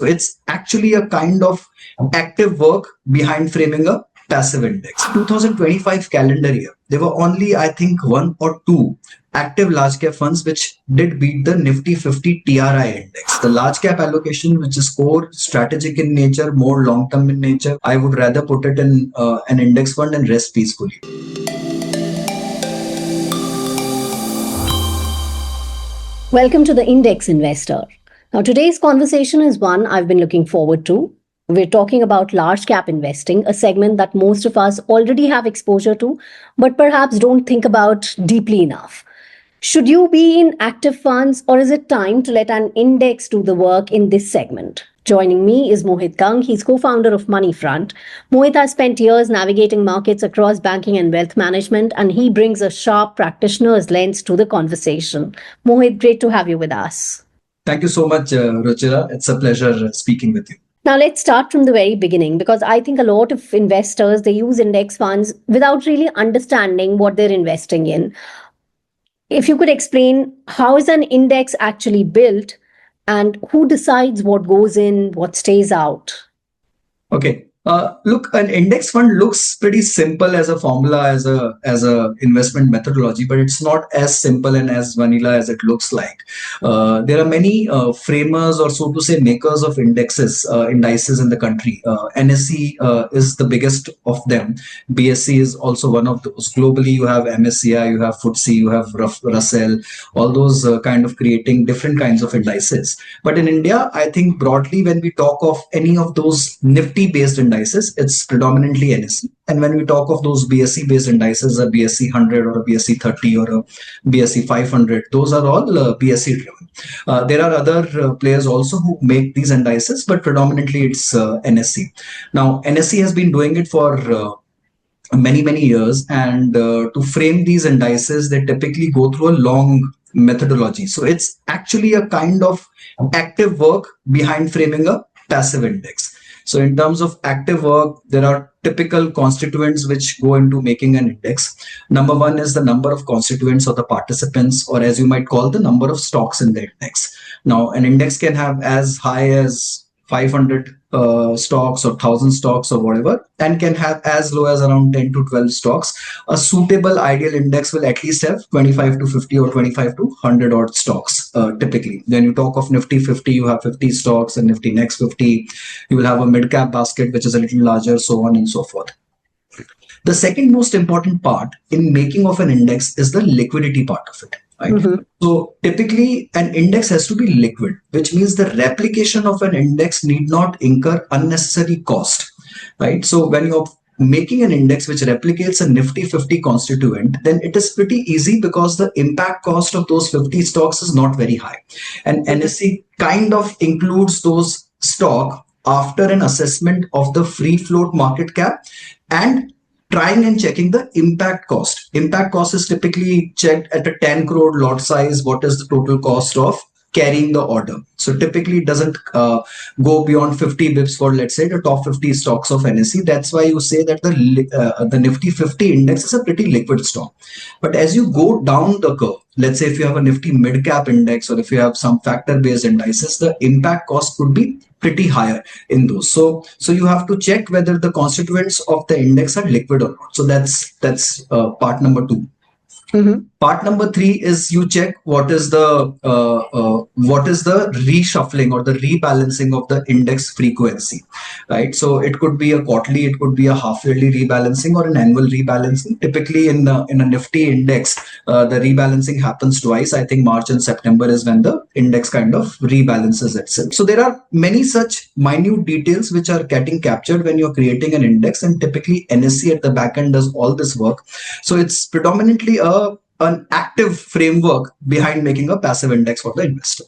So it's actually a kind of active work behind framing a passive index. 2025 calendar year, there were only, I think, one or two active large cap funds which did beat the Nifty 50 TRI index. The large cap allocation, which is core strategic in nature, more long term in nature, I would rather put it in an index fund and rest peacefully. Welcome to the Index Investor. Now, today's conversation is one I've been looking forward to. We're talking about large cap investing, a segment that most of us already have exposure to, but perhaps don't think about deeply enough. Should you be in active funds, or is it time to let an index do the work in this segment? Joining me is Mohit Gang. He's co-founder of MoneyFront. Mohit has spent years navigating markets across banking and wealth management, and he brings a sharp practitioner's lens to the conversation. Mohit, great to have you with us. Thank you so much, Ruchira. It's a pleasure speaking with you. Now, let's start from the very beginning, because I think a lot of investors, they use index funds without really understanding what they're investing in. If you could explain, how is an index actually built, and who decides what goes in, what stays out? Okay. Look, an index fund looks pretty simple as a formula, as a investment methodology, but it's not as simple and as vanilla as it looks like. There are many framers, or so to say makers of indices in the country. NSE is the biggest of them. BSE is also one of those. Globally, you have MSCI, you have FTSE, you have Russell, all those kind of creating different kinds of indices. But in India, I think broadly, when we talk of any of those Nifty-based indices, it's predominantly NSE. And when we talk of those BSE based indices, a BSE 100 or a BSE 30 or a BSE 500, those are all BSE driven. There are other players also who make these indices, but predominantly it's NSE. Now, NSE has been doing it for many years, and to frame these indices, they typically go through a long methodology. So it's actually a kind of active work behind framing a passive index. So in terms of active work, there are typical constituents which go into making an index. Number one is the number of constituents or the participants, or as you might call, the number of stocks in the index. Now, an index can have as high as 500 stocks or 1,000 stocks or whatever, and can have as low as around 10 to 12 stocks. A suitable ideal index will at least have 25 to 50 or 25 to 100 odd stocks typically. When you talk of Nifty 50, you have 50 stocks, and Nifty Next 50, you will have a mid-cap basket which is a little larger, so on and so forth. The second most important part in making of an index is the liquidity part of it. Right? Mm-hmm. So typically an index has to be liquid, which means the replication of an index need not incur unnecessary cost. Right? So when you're making an index which replicates a Nifty 50 constituent, then it is pretty easy because the impact cost of those 50 stocks is not very high. And NSE kind of includes those stock after an assessment of the free float market cap and trying and checking the impact cost. Impact cost is typically checked at a 10 crore lot size. What is the total cost of carrying the order? So typically it doesn't go beyond 50 bips for, let's say, the top 50 stocks of NSE. That's why you say that the Nifty 50 index is a pretty liquid stock. But as you go down the curve, let's say if you have a Nifty mid cap index, or if you have some factor based indices, the impact cost could be pretty higher in those. So you have to check whether the constituents of the index are liquid or not. So that's part number two. Mm-hmm. Part number three is you check what is the reshuffling or the rebalancing of the index frequency, right? So it could be a quarterly, it could be a half yearly rebalancing, or an annual rebalancing. Typically in a Nifty index, the rebalancing happens twice. I think March and September is when the index kind of rebalances itself. So there are many such minute details which are getting captured when you're creating an index, and typically NSE at the back end does all this work. So it's predominantly an active framework behind making a passive index for the investor.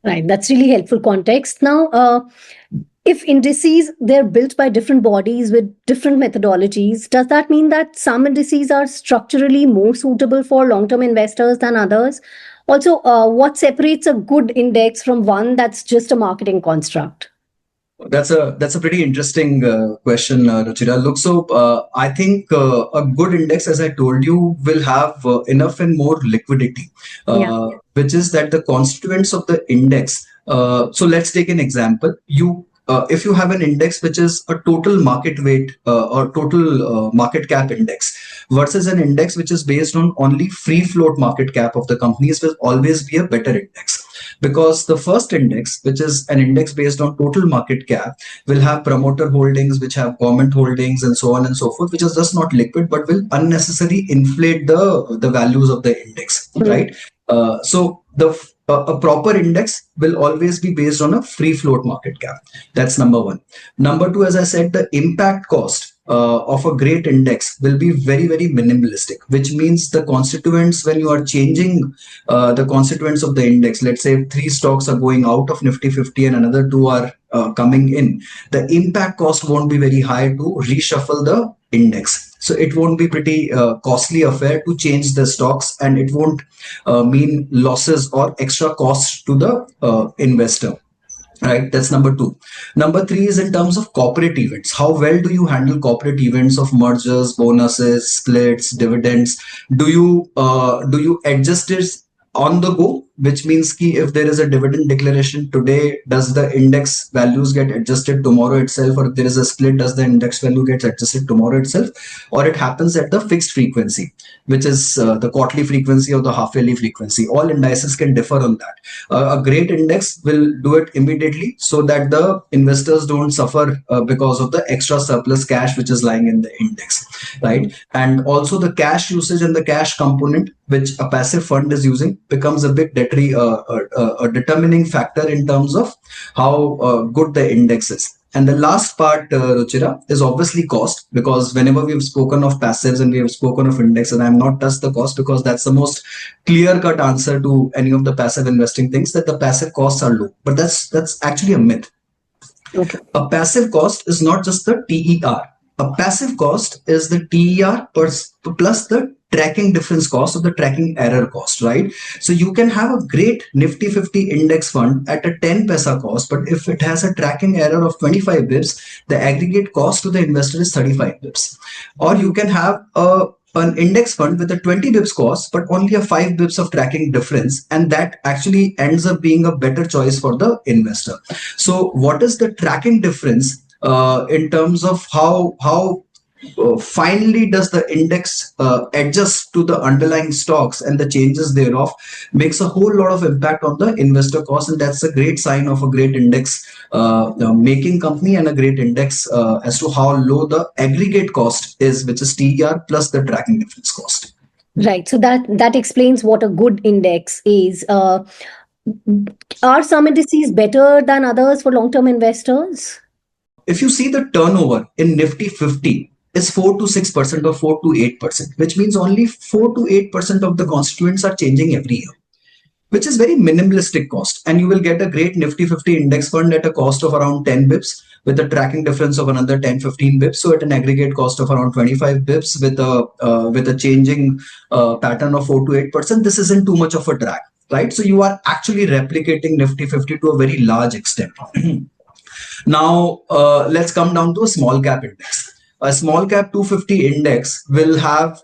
Right, that's really helpful context. Now, if indices, they're built by different bodies with different methodologies, does that mean that some indices are structurally more suitable for long-term investors than others? Also, what separates a good index from one that's just a marketing construct? That's a pretty interesting question, Ruchira. Look, so I think a good index, as I told you, will have enough and more liquidity, which is that the constituents of the index So let's take an example. If you have an index which is a total market weight or total market cap index versus an index which is based on only free float market cap of the companies, will always be a better index, because the first index, which is an index based on total market cap, will have promoter holdings, which have government holdings, and so on and so forth, which is just not liquid but will unnecessarily inflate the values of the index, right? So a proper index will always be based on a free float market cap. That's number one. Number two, as I said, the impact cost of a great index will be very, very minimalistic, which means the constituents, when you are changing the constituents of the index, let's say three stocks are going out of Nifty 50 and another two are coming in, the impact cost won't be very high to reshuffle the index. So it won't be pretty costly affair to change the stocks, and it won't mean losses or extra costs to the investor. Right, that's number two. Number three is in terms of corporate events. How well do you handle corporate events of mergers, bonuses, splits, dividends? Do you adjust it on the go, which means ki if there is a dividend declaration today, does the index values get adjusted tomorrow itself? Or if there is a split, does the index value get adjusted tomorrow itself? Or it happens at the fixed frequency, which is the quarterly frequency or the half yearly frequency. All indices can differ on that. A great index will do it immediately so that the investors don't suffer because of the extra surplus cash which is lying in the index, right? And also the cash usage and the cash component which a passive fund is using becomes a bit a determining factor in terms of how good the index is. And the last part, Ruchira, is obviously cost, because whenever we've spoken of passives and we have spoken of index, and I have not touched the cost because that's the most clear-cut answer to any of the passive investing things, that the passive costs are low. But that's actually a myth. Okay. A passive cost is not just the TER. A passive cost is the TER plus the tracking difference cost or the tracking error cost, right? So you can have a great Nifty 50 index fund at a 10 paisa cost, but if it has a tracking error of 25 bips, the aggregate cost to the investor is 35 bips. Or you can have an index fund with a 20 bips cost, but only a 5 bips of tracking difference, and that actually ends up being a better choice for the investor. So what is the tracking difference in terms of how finally does the index adjust to the underlying stocks, and the changes thereof makes a whole lot of impact on the investor cost, and that's a great sign of a great index making company and a great index as to how low the aggregate cost is, which is TER plus the tracking difference cost. Right. So that explains what a good index is. Are some indices better than others for long-term investors? If you see the turnover in Nifty 50 is 4 to 6% or 4 to 8%, which means only 4 to 8% of the constituents are changing every year, which is very minimalistic cost. And you will get a great Nifty 50 index fund at a cost of around 10 bips with a tracking difference of another 10-15 bips. So at an aggregate cost of around 25 bips with a changing pattern of 4 to 8%, this isn't too much of a drag, right? So you are actually replicating Nifty 50 to a very large extent. Now, let's come down to a small cap index. A small cap 250 index will have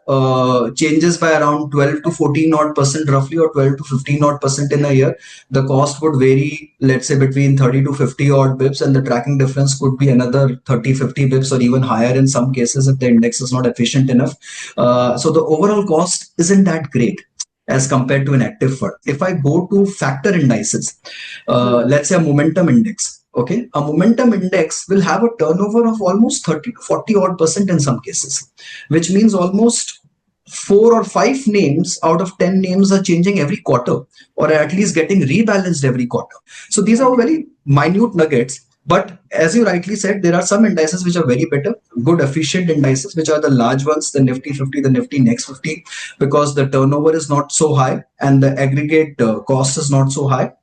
changes by around 12 to 14 odd percent roughly, or 12 to 15 odd percent in a year. The cost would vary, let's say between 30 to 50 odd bips, and the tracking difference could be another 30-50 bips or even higher in some cases if the index is not efficient enough. So the overall cost isn't that great as compared to an active fund. If I go to factor indices, let's say a momentum index. Okay, a momentum index will have a turnover of almost 30 to 40 odd percent in some cases, which means almost 4 or 5 names out of 10 names are changing every quarter, or at least getting rebalanced every quarter. So these are very minute nuggets. But as you rightly said, there are some indices which are very better, good efficient indices, which are the large ones, the Nifty 50, the Nifty Next 50, because the turnover is not so high and the aggregate cost is not so high.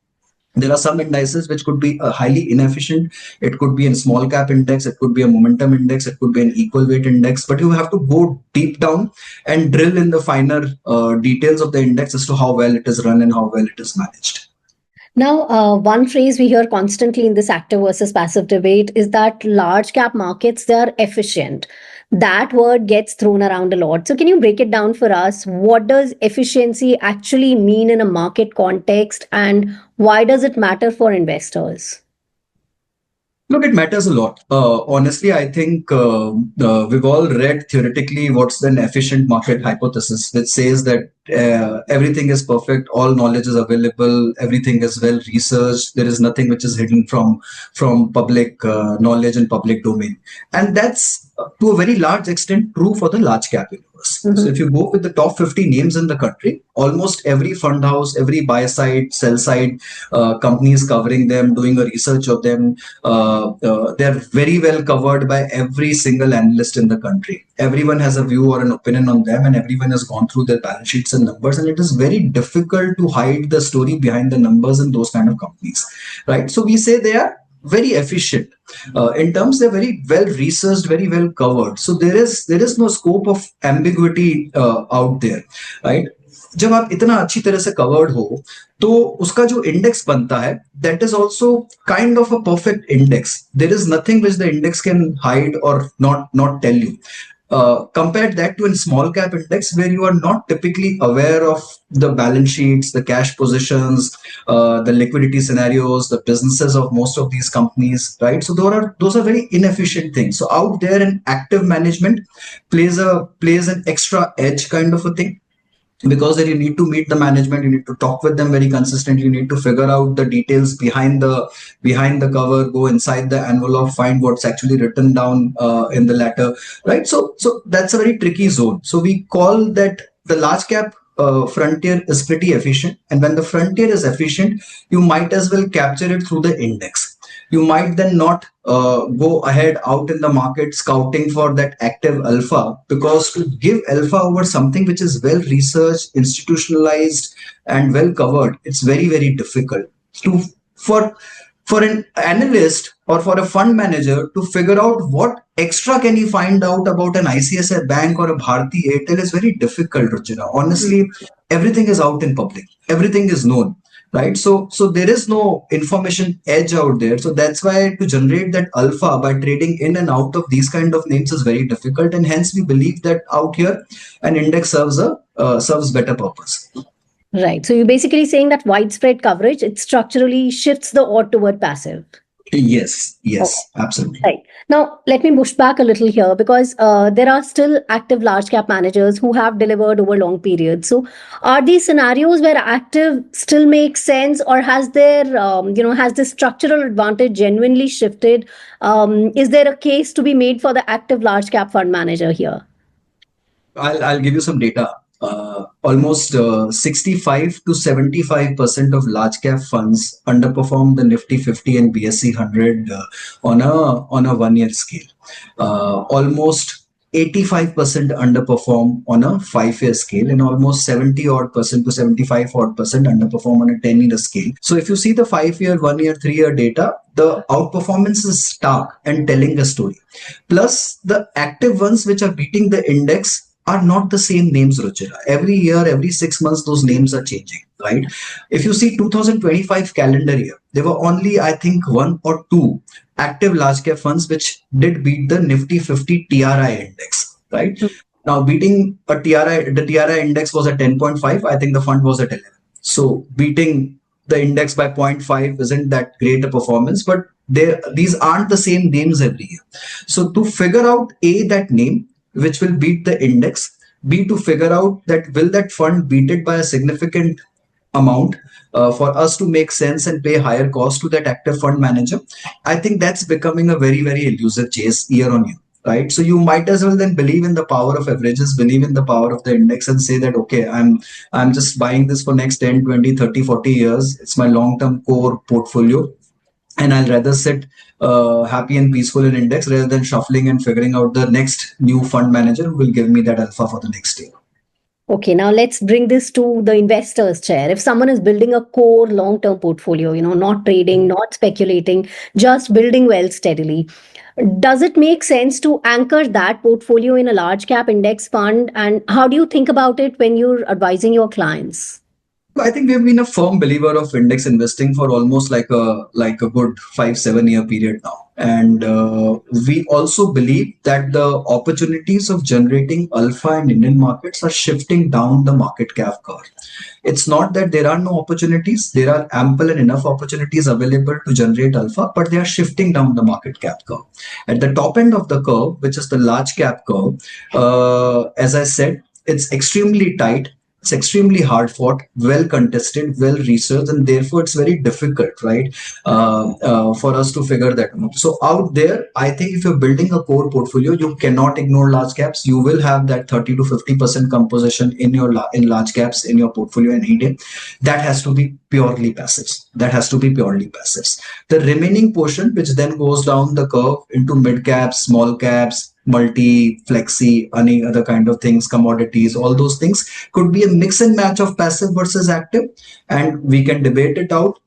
There are some indices which could be highly inefficient. It could be a small cap index, it could be a momentum index, it could be an equal weight index, but you have to go deep down and drill in the finer details of the index as to how well it is run and how well it is managed. Now, one phrase we hear constantly in this active versus passive debate is that large cap markets, they are efficient. That word gets thrown around a lot. So, can you break it down for us? What does efficiency actually mean in a market context, and why does it matter for investors? Look, it matters a lot. Honestly, I think we've all read theoretically what's an efficient market hypothesis, which says that everything is perfect, all knowledge is available, everything is well researched, there is nothing which is hidden from public knowledge and public domain, and that's to a very large extent true for the large cap universe. So if you go with the top 50 names in the country, almost every fund house, every buy side, sell side companies covering them, doing a research of them, they're very well covered by every single analyst in the country. Everyone has a view or an opinion on them, and everyone has gone through their balance sheets and numbers. And it is very difficult to hide the story behind the numbers in those kind of companies, right? So we say they are very efficient. In terms, they're very well researched, very well covered. So there is no scope of ambiguity out there, right? जब आप इतना अच्छी तरह से covered हो तो उसका जो इंडेक्स बनता है that is also kind of a perfect index there is nothing which the index can hide or not tell you compare that to a small cap index where you are not typically aware of the balance sheets, the cash positions, the liquidity scenarios, the businesses of most of these companies, right? So those are very inefficient things. So out there, an active management plays an extra edge kind of a thing, because then you need to meet the management, you need to talk with them very consistently, you need to figure out the details behind the cover, go inside the envelope, find what's actually written down in the letter, right? So that's a very tricky zone. So we call that the large cap frontier is pretty efficient, and when the frontier is efficient, you might as well capture it through the index. You might then not go ahead out in the market scouting for that active alpha, because to give alpha over something which is well researched, institutionalized, and well covered, it's very, very difficult. To for an analyst or for a fund manager to figure out what extra can he find out about an ICICI Bank or a Bharti Airtel is very difficult, Ruchira. Honestly, everything is out in public. Everything is known, right? So there is no information edge out there. So that's why to generate that alpha by trading in and out of these kind of names is very difficult, and hence we believe that out here an index serves better purpose. Right. So you're basically saying that widespread coverage, it structurally shifts the odd toward passive. Yes, absolutely. Right. Now, let me push back a little here, because there are still active large cap managers who have delivered over long periods. So are these scenarios where active still makes sense, or has has this structural advantage genuinely shifted? Is there a case to be made for the active large cap fund manager here? I'll give you some data. Almost 65 to 75% of large cap funds underperform the Nifty 50 and BSE 100 on a 1 year scale. Almost 85% underperform on a 5-year scale, and almost 70 odd percent to 75 odd percent underperform on a 10-year scale. So if you see the 5-year, 1 year, 3-year data, the outperformance is stark and telling a story. Plus the active ones which are beating the index are not the same names, Ruchira. Every year, every 6 months, those names are changing, right? If you see 2025 calendar year, there were only, I think, 1 or 2 active large cap funds which did beat the Nifty 50 TRI index, right? Now, beating the TRI index was at 10.5. I think the fund was at 11. So beating the index by 0.5 isn't that great a performance, but these aren't the same names every year. So to figure out that name which will beat the index, B, to figure out that will that fund beat it by a significant amount for us to make sense and pay higher cost to that active fund manager. I think that's becoming a very, very elusive chase year on year, right? So you might as well then believe in the power of averages, believe in the power of the index, and say that, okay, I'm just buying this for next 10, 20, 30, 40 years. It's my long-term core portfolio, and I'll rather sit happy and peaceful in index rather than shuffling and figuring out the next new fund manager who will give me that alpha for the next year. Okay, now let's bring this to the investor's chair. If someone is building a core long-term portfolio, not trading, not speculating, just building wealth steadily, does it make sense to anchor that portfolio in a large cap index fund? And how do you think about it when you're advising your clients? I think we've been a firm believer of index investing for almost like a good 5-7 year period now. And we also believe that the opportunities of generating alpha in Indian markets are shifting down the market cap curve. It's not that there are no opportunities, there are ample and enough opportunities available to generate alpha, but they are shifting down the market cap curve. At the top end of the curve, which is the large cap curve, as I said, it's extremely tight, it's extremely hard fought, well contested, well researched, and therefore it's very difficult, right, for us to figure that out. So out there, I think if you're building a core portfolio, you cannot ignore large caps. You will have that 30 to 50% composition in your in large caps in your portfolio any day. That has to be purely passives. That has to be purely passives. The remaining portion, which then goes down the curve into mid caps, small caps, multi, flexi, any other kind of things, commodities, all those things could be a mix and match of passive versus active, and we can debate it out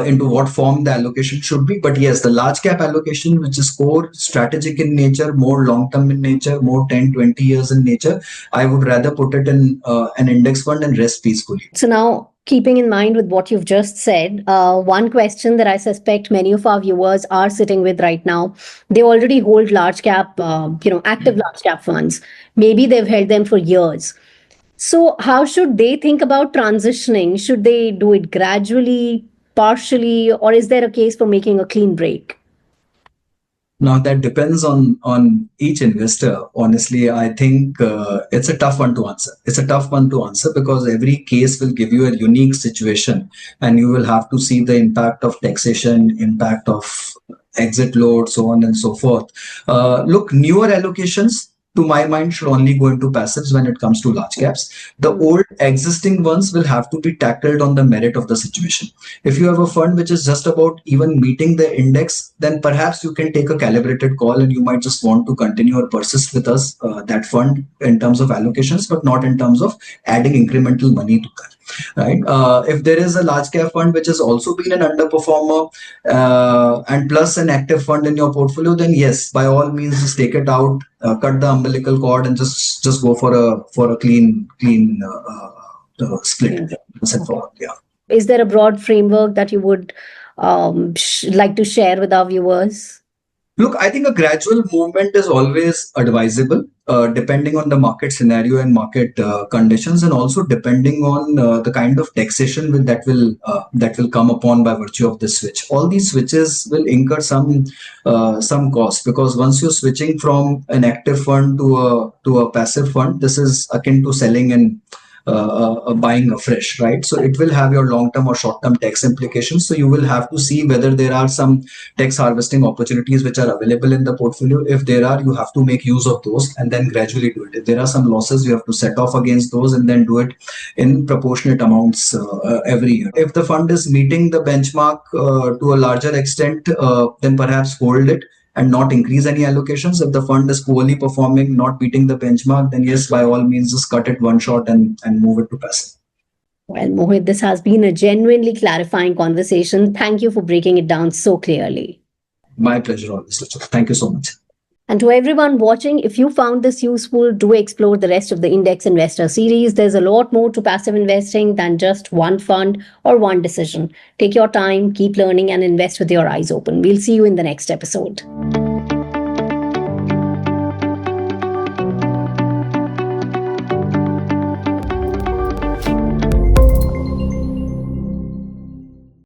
into what form the allocation should be. But yes, the large cap allocation, which is core strategic in nature, more long term in nature, more 10, 20 years in nature, I would rather put it in an index fund and rest peacefully. So now, keeping in mind with what you've just said, one question that I suspect many of our viewers are sitting with right now, they already hold large cap, active large cap funds. Maybe they've held them for years. So how should they think about transitioning? Should they do it gradually, partially, or is there a case for making a clean break? Now that depends on each investor. Honestly, I think it's a tough one to answer. It's a tough one to answer because every case will give you a unique situation, and you will have to see the impact of taxation, impact of exit load, so on and so forth. Look, newer allocations, to my mind, should only go into passives when it comes to large caps. The old existing ones will have to be tackled on the merit of the situation. If you have a fund which is just about even meeting the index, then perhaps you can take a calibrated call and you might just want to continue or persist with us, that fund, in terms of allocations, but not in terms of adding incremental money to that. Right. If there is a large cap fund which has also been an underperformer and plus an active fund in your portfolio, then yes, by all means, just take it out, cut the umbilical cord, and just go for a clean split. That's it for yeah. Is there a broad framework that you would like to share with our viewers? Look, I think a gradual movement is always advisable, depending on the market scenario and market conditions, and also depending on the kind of taxation that will come upon by virtue of this switch. All these switches will incur some cost, because once you're switching from an active fund to a passive fund, this is akin to selling and buying afresh, right? So it will have your long-term or short-term tax implications. So you will have to see whether there are some tax harvesting opportunities which are available in the portfolio. If there are, you have to make use of those and then gradually do it. If there are some losses, you have to set off against those and then do it in proportionate amounts every year. If the fund is meeting the benchmark to a larger extent, then perhaps hold it and not increase any allocations. If the fund is poorly performing, not beating the benchmark, then yes, by all means, just cut it one shot and move it to passive. Well, Mohit, this has been a genuinely clarifying conversation. Thank you for breaking it down so clearly. My pleasure, always. Thank you so much. And to everyone watching, if you found this useful, do explore the rest of the Index Investor series. There's a lot more to passive investing than just one fund or one decision. Take your time, keep learning, and invest with your eyes open. We'll see you in the next episode.